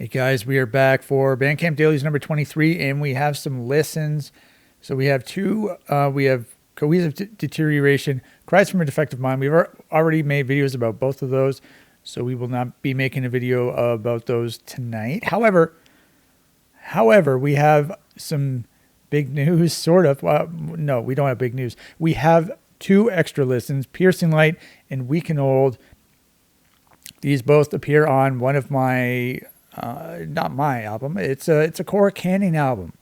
Hey guys, we are back for Bandcamp Dailies number 23, and we have some listens. So we have two. We have Cohesive Deterioration, Cries from a Defective Mind. We've already made videos about both of those, so we will not be making a video about those tonight. However, we have some big news, sort of. No, we don't have big news. We have two extra listens, Piercing Light and Weak and Old. These both appear on one of my... not my album. It's a Cora Canning album.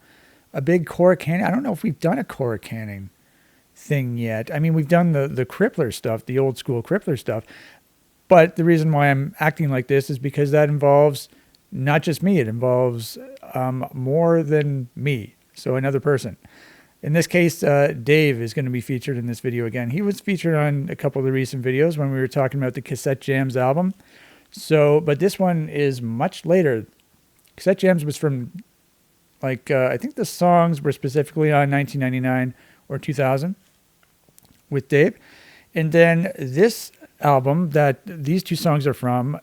A big Cora Canning. I don't know if we've done a Cora Canning thing yet. I mean, we've done the Crippler stuff, the old school Crippler stuff. But the reason why I'm acting like this is because that involves not just me. It involves more than me. So another person. In this case, Dave is going to be featured in this video again. He was featured on a couple of the recent videos when we were talking about the Cassette Jams album. So, but this one is much later. Cassette Jams was from, like, I think the songs were specifically on 1999 or 2000 with Dave. And then this album that these two songs are from,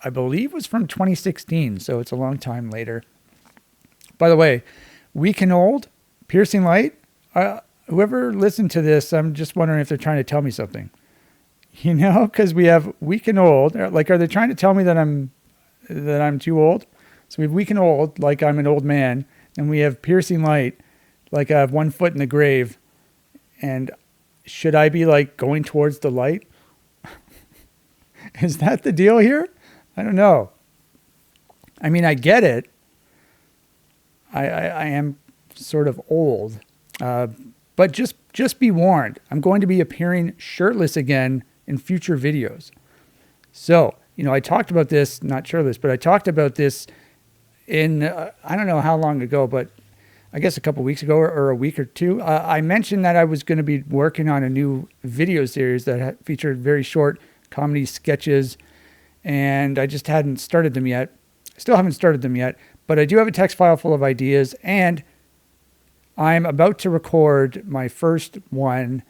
I believe was from 2016. So it's a long time later. By the way, Weak and Old, Piercing Light, whoever listened to this, I'm just wondering if they're trying to tell me something. You know, because we have Weak and Old. Like, are they trying to tell me that I'm too old? So we have Weak and Old, like I'm an old man, and we have Piercing Light, like I have one foot in the grave. And should I be like going towards the light? Is that the deal here? I don't know. I mean, I get it. I am sort of old, but just be warned. I'm going to be appearing shirtless again in future videos. So, you know, I talked about this, not shirtless, but I talked about this in, I don't know how long ago, but I guess a couple weeks ago or a week or two. I mentioned that I was going to be working on a new video series that featured very short comedy sketches, and I just hadn't started them yet. Still haven't started them yet, but I do have a text file full of ideas, and I'm about to record my first one.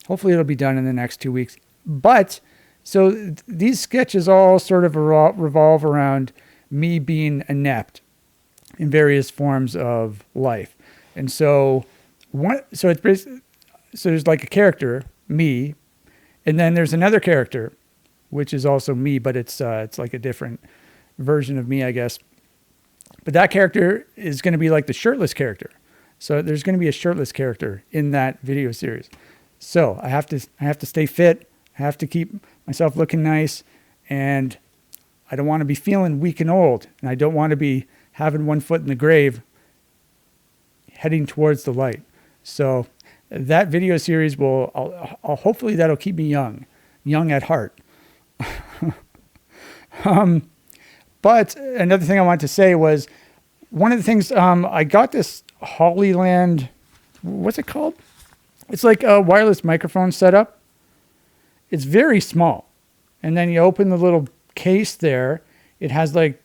Hopefully it'll be done in the next 2 weeks. But so these sketches all sort of revolve around me being inept in various forms of life. And so it's basically, so there's like a character, me, and then there's another character, which is also me, but it's like a different version of me, I guess. But that character is going to be like the shirtless character. So there's going to be a shirtless character in that video series. So I have to stay fit. I have to keep myself looking nice, and I don't want to be feeling weak and old, and I don't want to be having one foot in the grave heading towards the light. So that video series I'll hopefully that'll keep me young at heart. But another thing I wanted to say was one of the things, I got this Hollyland, what's it called? It's like a wireless microphone setup. It's very small. And then you open the little case there. It has like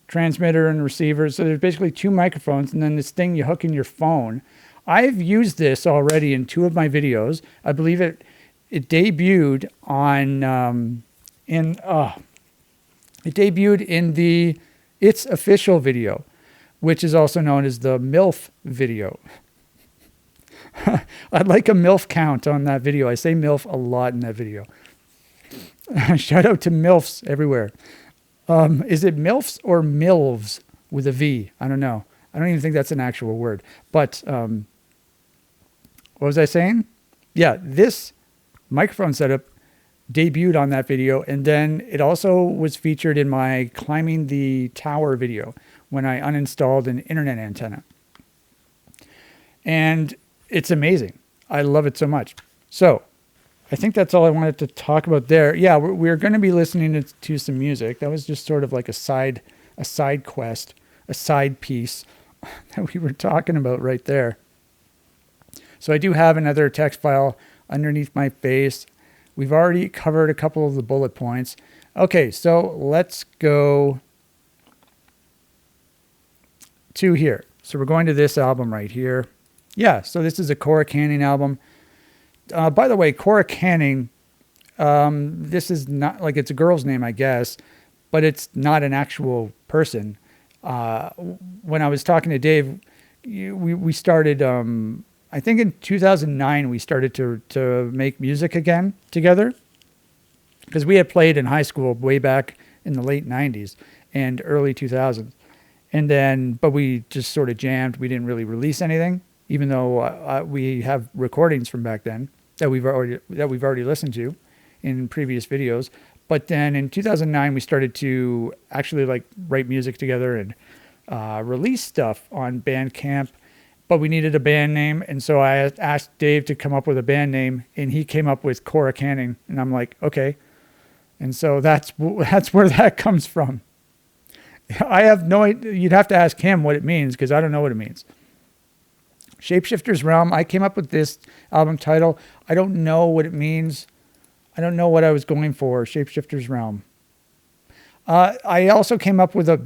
transmitter and receiver. So there's basically two microphones, and then this thing you hook in your phone. I've used this already in two of my videos. I believe it debuted on, it debuted in the It's Official video, which is also known as the MILF video. I'd like a MILF count on that video. I say MILF a lot in that video. Shout out to MILFs everywhere. Is it MILFs or MILVs with a V? I don't know. I don't even think that's an actual word. But what was I saying? Yeah, this microphone setup debuted on that video, and then it also was featured in my climbing the tower video when I uninstalled an internet antenna. And it's amazing. I love it so much. So I think that's all I wanted to talk about there. Yeah, we're going to be listening to some music. That was just sort of like a side quest, a side piece that we were talking about right there. So I do have another text file underneath my face. We've already covered a couple of the bullet points. Okay, so let's go to here. So we're going to this album right here. Yeah, so this is a Cora Canning album. By the way, Cora Canning, this is not, like, it's a girl's name, I guess, but it's not an actual person. when I was talking to Dave, we started, I think in 2009, we started to make music again together, because we had played in high school way back in the late 90s and early 2000s. And then, but we just sort of jammed. We didn't really release anything, even though we have recordings from back then that we've already listened to in previous videos. But then in 2009, we started to actually like write music together and release stuff on Bandcamp. But we needed a band name, and so I asked Dave to come up with a band name, and he came up with Cora Canning, and I'm like, okay. And so that's where that comes from. I have no idea. You'd have to ask him what it means, because I don't know what it means. Shapeshifter's Realm. I came up with this album title. I don't know what it means. I don't know what I was going for. Shapeshifter's Realm. I also came up with a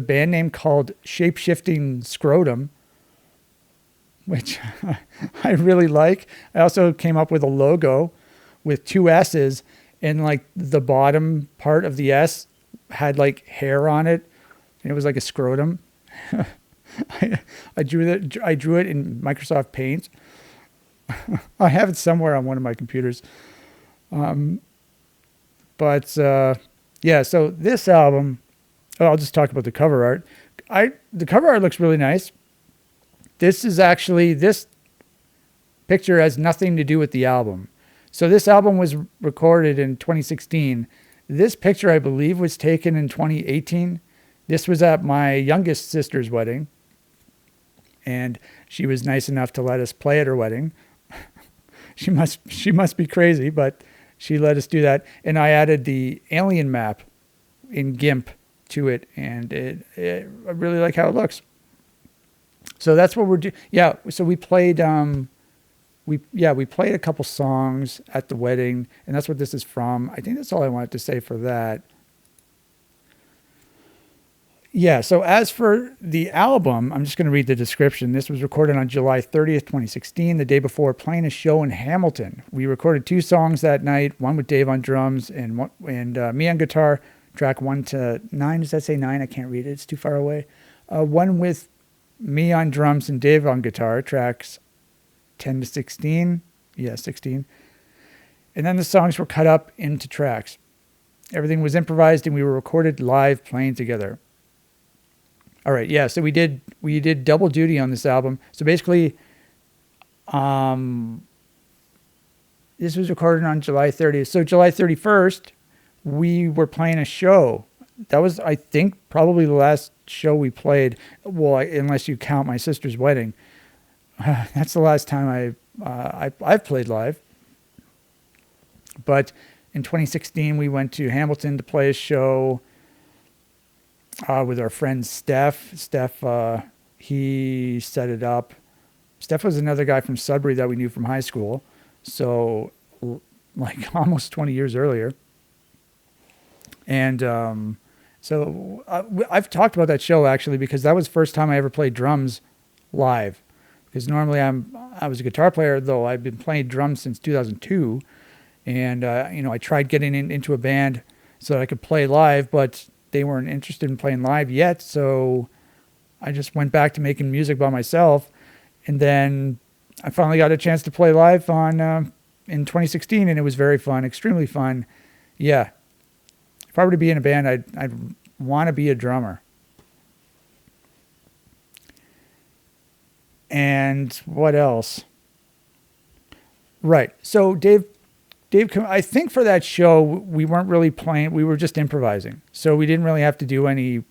band name called Shapeshifting Scrotum, which I really like. I also came up with a logo with 2 S's, and like the bottom part of the S had like hair on it. And it was like a scrotum. I drew it in Microsoft Paint. I have it somewhere on one of my computers. Yeah, so this album, I'll just talk about the cover art. The cover art looks really nice. This picture has nothing to do with the album. So this album was recorded in 2016. This picture, I believe, was taken in 2018. This was at my youngest sister's wedding, and she was nice enough to let us play at her wedding. She must be crazy, but she let us do that. And I added the alien map in GIMP to it, and I really like how it looks. So that's what we're doing. Yeah. So we played, we played a couple songs at the wedding, and that's what this is from. I think that's all I wanted to say for that. Yeah. So as for the album, I'm just going to read the description. This was recorded on July 30th, 2016, the day before playing a show in Hamilton. We recorded 2 songs that night, one with Dave on drums and me on guitar, track 1 to 9. Does that say 9? I can't read it. It's too far away. One with me on drums and Dave on guitar, tracks 10 to 16. Yeah, 16. And then the songs were cut up into tracks. Everything was improvised, and we were recorded live playing together. All right, yeah, so we did double duty on this album. So basically, this was recorded on July 30th. So July 31st, we were playing a show. That was, I think, probably the last show we played. Well, unless you count my sister's wedding. That's the last time I've played live. But in 2016, we went to Hamilton to play a show with our friend Steph. He set it up. Steph was another guy from Sudbury that we knew from high school. So like almost 20 years earlier. And so I've talked about that show actually, because that was the first time I ever played drums live. Because normally I was a guitar player, though I've been playing drums since 2002. And, I tried getting into a band so that I could play live, but they weren't interested in playing live yet. So I just went back to making music by myself. And then I finally got a chance to play live in 2016, and it was very fun, extremely fun. Yeah. If I were to be in a band, I'd want to be a drummer. And what else? Right. So Dave, I think for that show, we weren't really playing. We were just improvising. So we didn't really have to do any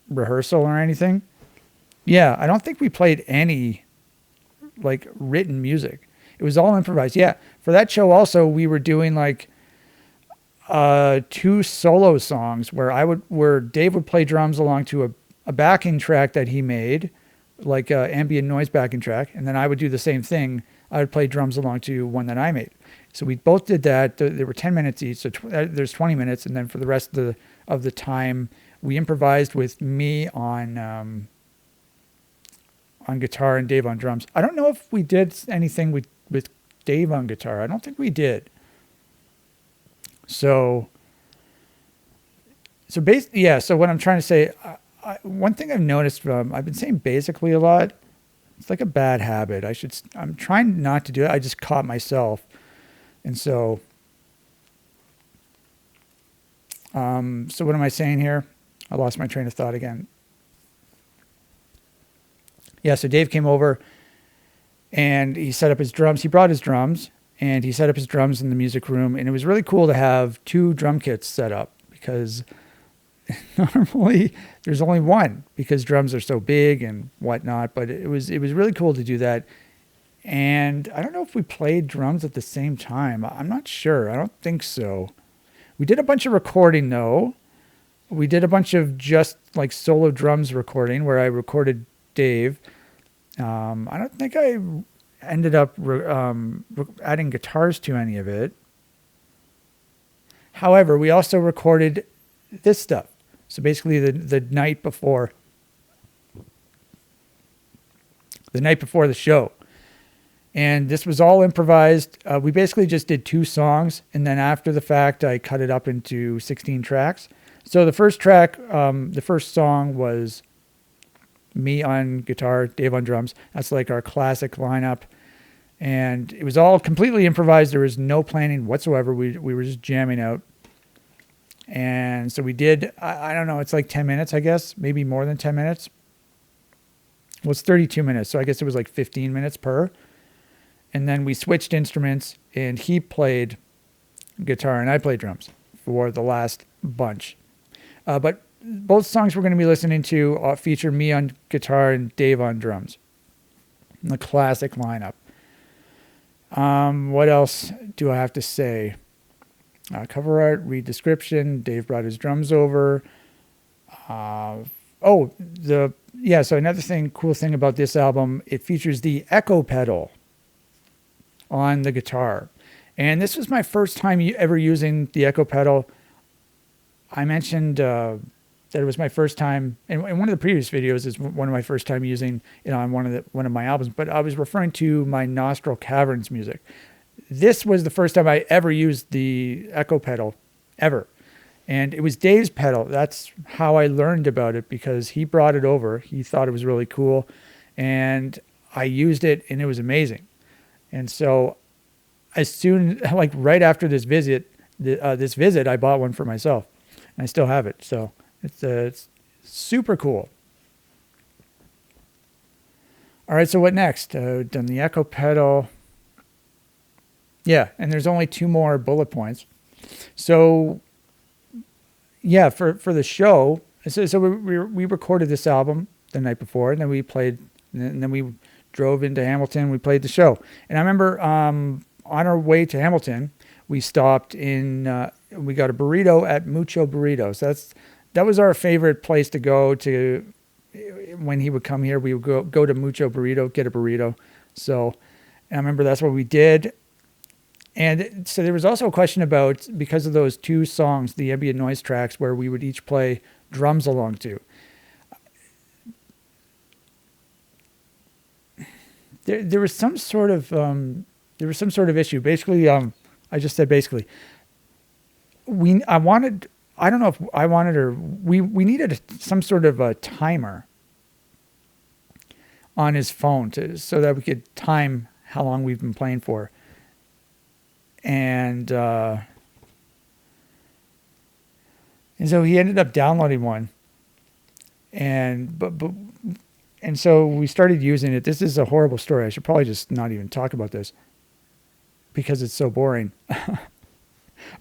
rehearsal or anything. Yeah. I don't think we played any like written music. It was all improvised. Yeah. For that show also, we were doing like 2 solo songs where Dave would play drums along to a backing track that he made, like ambient noise backing track. And then I would do the same thing. I would play drums along to one that I made. So we both did that. There were 10 minutes each. So there's 20 minutes. And then for the rest of the time, we improvised with me on guitar and Dave on drums. I don't know if we did anything with Dave on guitar. I don't think we did. So basically, yeah. So what I'm trying to say, one thing I've noticed I've been saying basically a lot. It's like a bad habit. I'm trying not to do it. I just caught myself. And so, so what am I saying here? I lost my train of thought again. Yeah, so Dave came over and he set up his drums. He brought his drums and he set up his drums in the music room. And it was really cool to have 2 drum kits set up because normally there's only one because drums are so big and whatnot. But it was really cool to do that. And I don't know if we played drums at the same time. I'm not sure. I don't think so. We did a bunch of recording though. We did a bunch of just like solo drums recording where I recorded Dave. I don't think I ended up adding guitars to any of it. However, we also recorded this stuff. So basically the night before the show. And this was all improvised. We basically just did 2 songs. And then after the fact, I cut it up into 16 tracks. So the first track, the first song was me on guitar, Dave on drums. That's like our classic lineup. And it was all completely improvised. There was no planning whatsoever. We were just jamming out. And so we did, I don't know, it's like 10 minutes, I guess. Maybe more than 10 minutes. Well, it's 32 minutes. So I guess it was like 15 minutes per. And then we switched instruments and he played guitar and I played drums for the last bunch. But both songs we're going to be listening to feature me on guitar and Dave on drums. The classic lineup. What else do I have to say? Cover art, read description. Dave brought his drums over. So another cool thing about this album, it features the echo pedal on the guitar. And this was my first time ever using the echo pedal. I mentioned that it was my first time, and one of the previous videos is one of my first time using it on one of my albums, but I was referring to my Nostril Caverns music. This was the first time I ever used the echo pedal, ever. And it was Dave's pedal. That's how I learned about it because he brought it over. He thought it was really cool. And I used it and it was amazing. And so right after this visit, I bought one for myself. And I still have it. So it's super cool. All right, so what next? Done the echo pedal. Yeah, and there's only 2 more bullet points. So, yeah, for the show, so we recorded this album the night before, and then we played, and then we drove into Hamilton. We played the show, and I remember on our way to Hamilton, we stopped in. We got a burrito at Mucho Burrito. So that was our favorite place to go to when he would come here. We would go to Mucho Burrito, get a burrito. So, and I remember that's what we did. And so there was also a question about, because of those 2 songs, the ambient noise tracks, where we would each play drums along to. There was some sort of issue. Basically, I just said basically. We needed some sort of a timer on his phone so that we could time how long we've been playing for. And so he ended up downloading one, and so we started using it. This is a horrible story. I should probably just not even talk about this because it's so boring.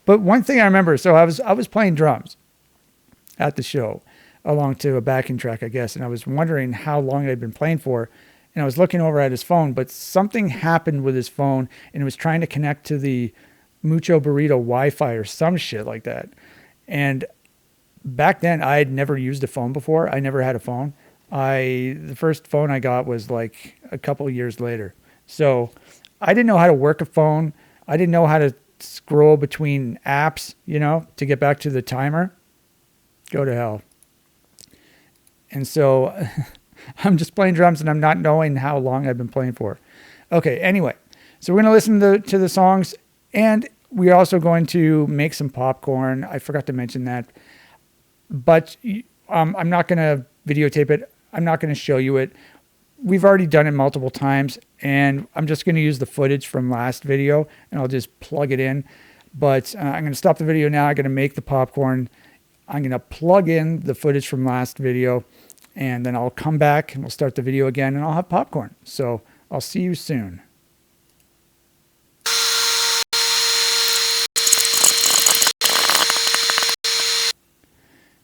But one thing I remember, so I was playing drums at the show along to a backing track, I guess, and I was wondering how long I'd been playing for. And I was looking over at his phone, but something happened with his phone, and it was trying to connect to the Mucho Burrito Wi-Fi or some shit like that. And back then, I had never used a phone before. I never had a phone. The first phone I got was like a couple of years later. So I didn't know how to work a phone. I didn't know how to scroll between apps, to get back to the timer. Go to hell. And so I'm just playing drums and I'm not knowing how long I've been playing for. Okay, anyway. So we're going to listen to the songs, and we're also going to make some popcorn. I forgot to mention that. But I'm not going to videotape it. I'm not going to show you it. We've already done it multiple times, and I'm just going to use the footage from last video, and I'll just plug it in. But I'm going to stop the video now. I'm going to make the popcorn. I'm going to plug in the footage from last video, and then I'll come back and we'll start the video again, and I'll have popcorn. So I'll see you soon.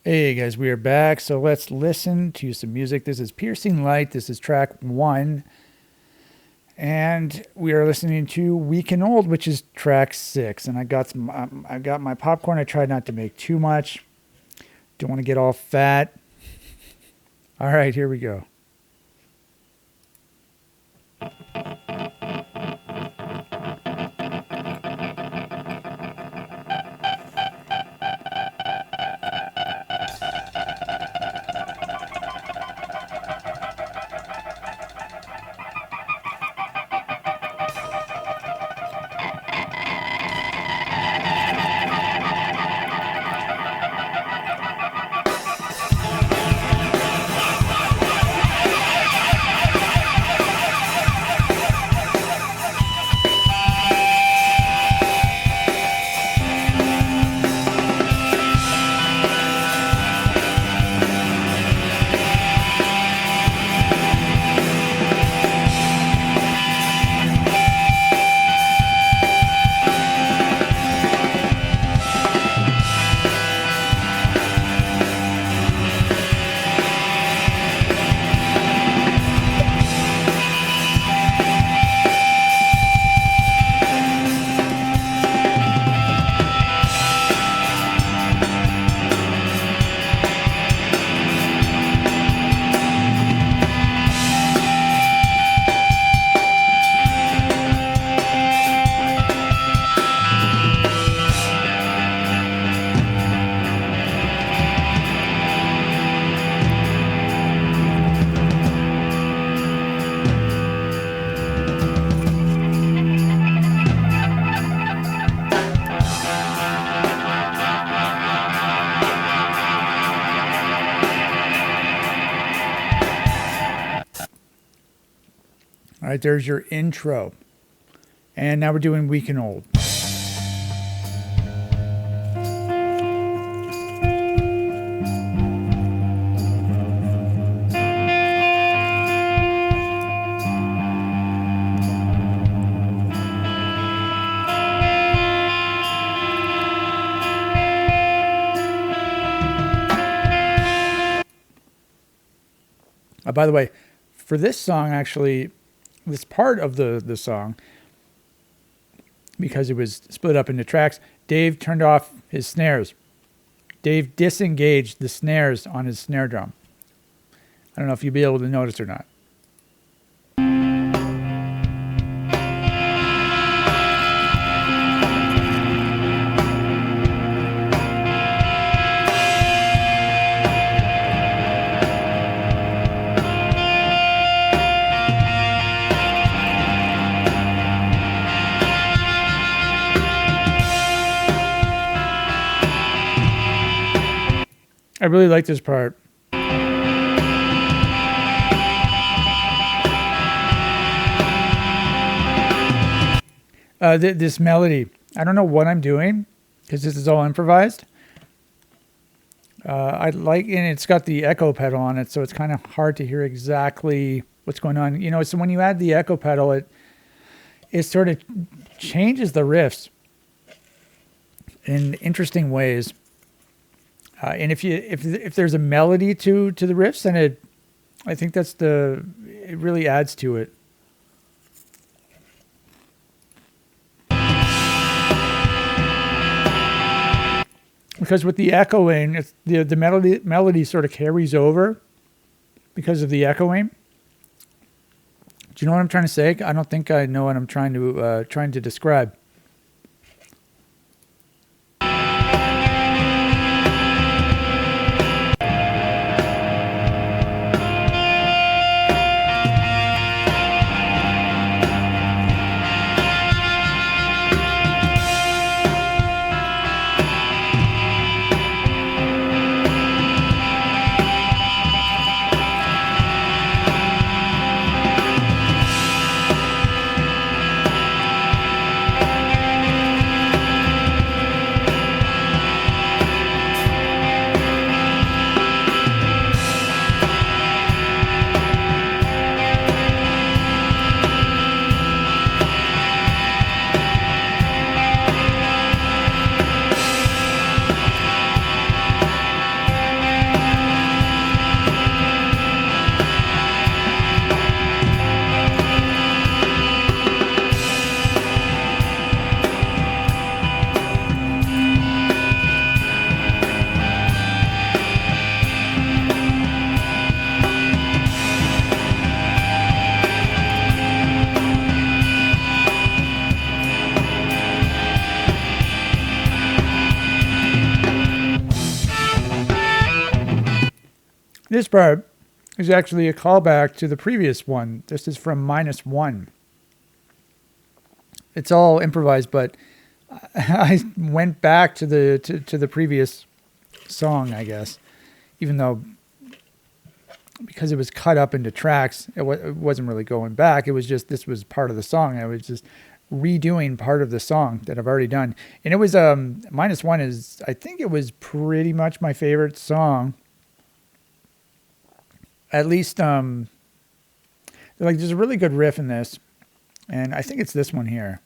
Hey guys, we are back. So let's listen to some music. This is Piercing Light. This is track 1. And we are listening to Weak and Old, which is track 6. And I got my popcorn. I tried not to make too much. Don't want to get all fat. All right, here we go. All right, there's your intro. And now we're doing Weak and Old. By the way, for this song, actually, this part of the song, because it was split up into tracks, Dave turned off his snares. Dave disengaged the snares on his snare drum. I don't know if you'll be able to notice or not. I really like this part. This melody. I don't know what I'm doing because this is all improvised. I like, and it's got the echo pedal on it, so it's kind of hard to hear exactly what's going on. You know, so when you add the echo pedal, it sort of changes the riffs in interesting ways. And if there's a melody to the riffs, then I think it really adds to it. Because with the echoing, the melody sort of carries over because of the echoing. Do you know what I'm trying to say? I don't think I know what I'm trying to describe. This part is actually a callback to the previous one. This is from -1. It's all improvised, but I went back to the previous song, I guess, even though because it was cut up into tracks, it wasn't really going back. It was just, this was part of the song. I was just redoing part of the song that I've already done. And it was, -1 is, I think it was pretty much my favorite song. At least, like, there's a really good riff in this. And I think it's this one here.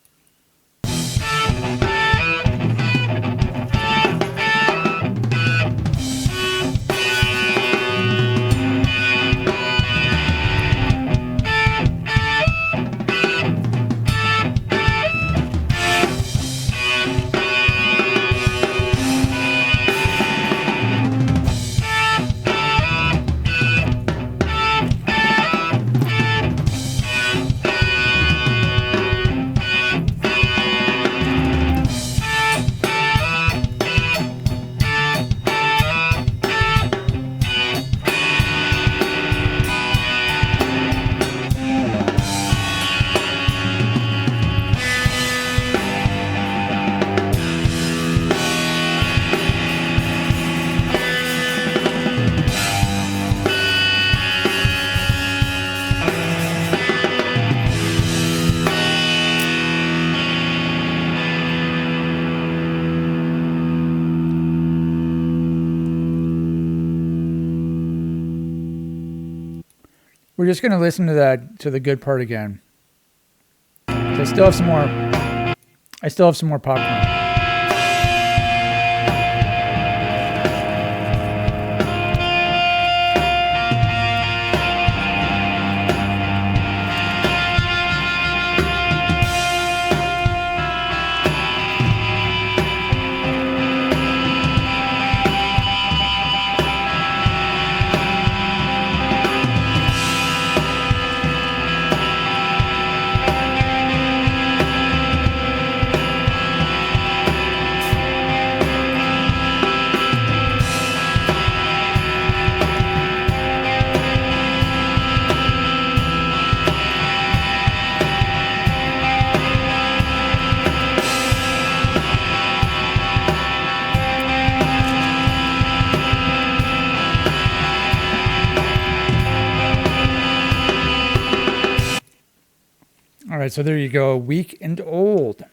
We're just going to listen to that, to the good part again. I still have some more popcorn. All right, so there you go. Weak and Old.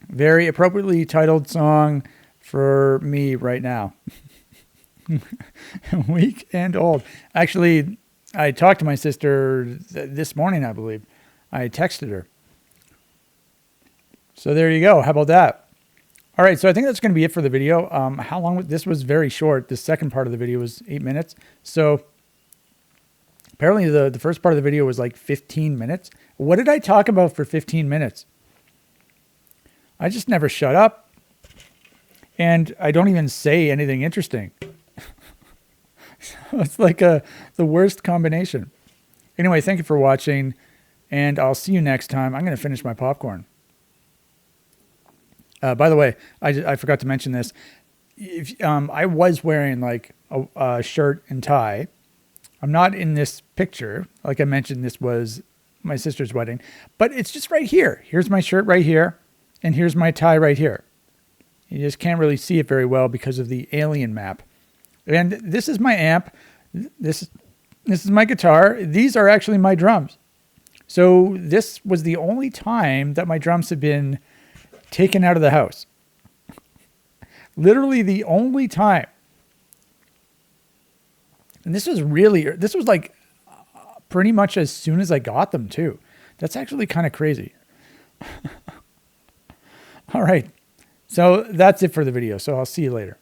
Very appropriately titled song for me right now. Weak and Old. Actually, I talked to my sister this morning, I believe. I texted her. So there you go. How about that? All right, so I think that's going to be it for the video. How long was this? Was very short. The second part of the video was 8 minutes. So apparently the first part of the video was like 15 minutes. What did I talk about for 15 minutes? I just never shut up. And I don't even say anything interesting. So it's like the worst combination. Anyway, thank you for watching. And I'll see you next time. I'm going to finish my popcorn. By the way, I forgot to mention this. I was wearing like a shirt and tie. I'm not in this picture. Like I mentioned, this was my sister's wedding, but it's just right here. Here's my shirt right here, and here's my tie right here. You just can't really see it very well because of the alien map. And this is my amp. This is my guitar. These are actually my drums. So this was the only time that my drums have been taken out of the house. Literally the only time. And this was like pretty much as soon as I got them too. That's actually kind of crazy. All right. So that's it for the video. So I'll see you later.